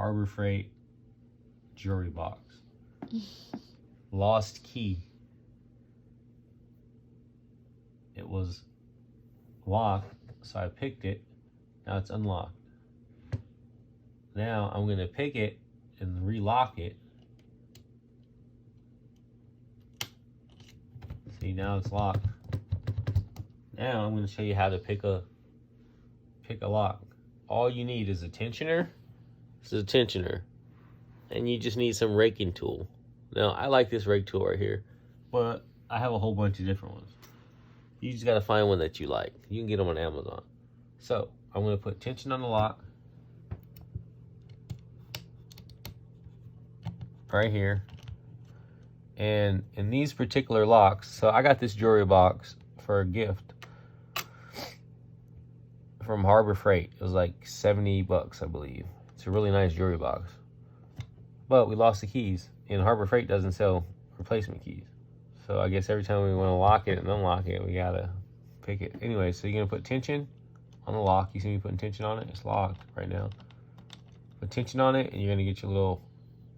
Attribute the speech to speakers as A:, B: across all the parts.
A: Harbor Freight jewelry box. Lost key. It was locked, so I picked it. Now it's unlocked. Now I'm gonna pick it and relock it. See, now it's locked. Now I'm gonna show you how to pick a lock. All you need is a tensioner. This is a tensioner. And you just need some raking tool. Now, I like this rake tool right here, but I have a whole bunch of different ones. You just gotta find one that you like. You can get them on Amazon. So, I'm gonna put tension on the lock. Right here. And in these particular locks, so I got this jewelry box for a gift from Harbor Freight. It was like 70 bucks, I believe. It's a really nice jewelry box. But we lost the keys, and Harbor Freight doesn't sell replacement keys. So I guess every time we want to lock it and unlock it, we gotta pick it. Anyway, so you're gonna put tension on the lock. You see me putting tension on it? It's locked right now. Put tension on it, and you're gonna get your little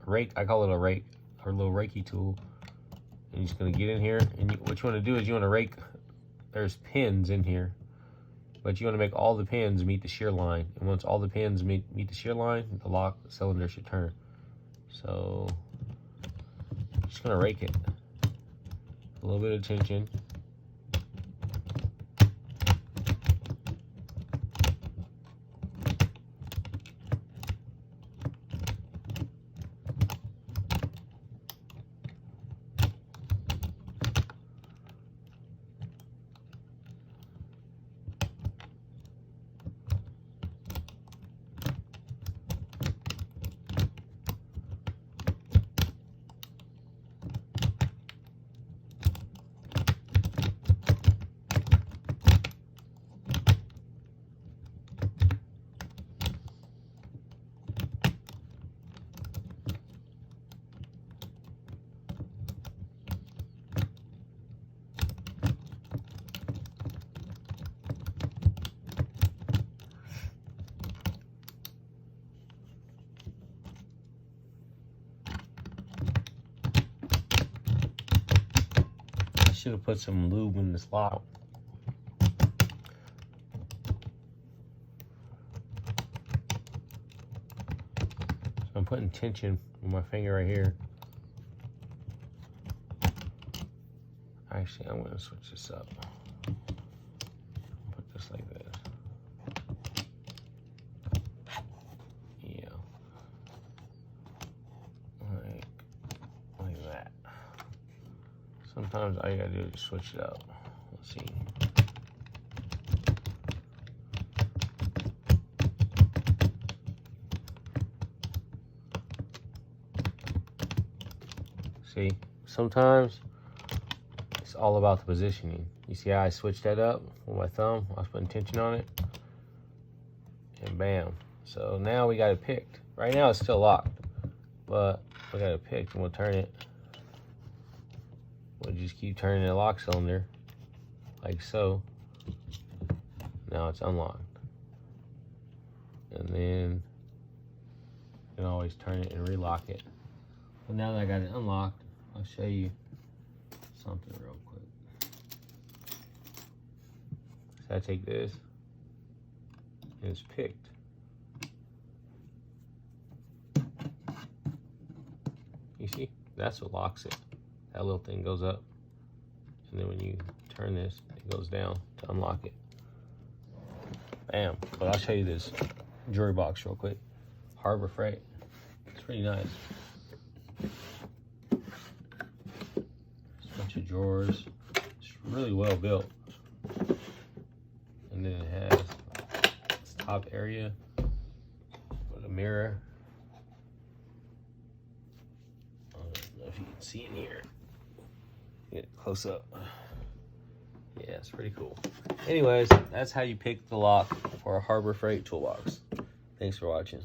A: rake. I call it a rake, or a little rakey tool. And you're just gonna get in here, and what you wanna do is you wanna rake. There's pins in here, but you wanna make all the pins meet the shear line. And once all the pins meet the shear line, the lock cylinder should turn. So, just gonna rake it. A little bit of tension. Should have put some lube in this lock. So I'm putting tension with my finger right here. Actually, I'm gonna switch this up. Put this like this. Yeah. Like that. Sometimes all you gotta do is just switch it up. Let's see. See, sometimes it's all about the positioning. You see how I switched that up with my thumb? I was putting tension on it. And bam. So now we got it picked. Right now it's still locked, but we got it picked and we'll turn it. We'll just keep turning the lock cylinder, like so. Now it's unlocked. And then you can always turn it and relock it. Well, now that I got it unlocked, I'll show you something real quick. So I take this, and it's picked. You see? That's what locks it. That little thing goes up, and then when you turn this, it goes down to unlock it. Bam. But I'll show you this jewelry box real quick. Harbor Freight. It's pretty nice. There's a bunch of drawers. It's really well built. And then it has this top area with a mirror. I don't know if you can see in here. Get it close up. Yeah, it's pretty cool. Anyways, that's how you pick the lock for a Harbor Freight toolbox. Thanks for watching.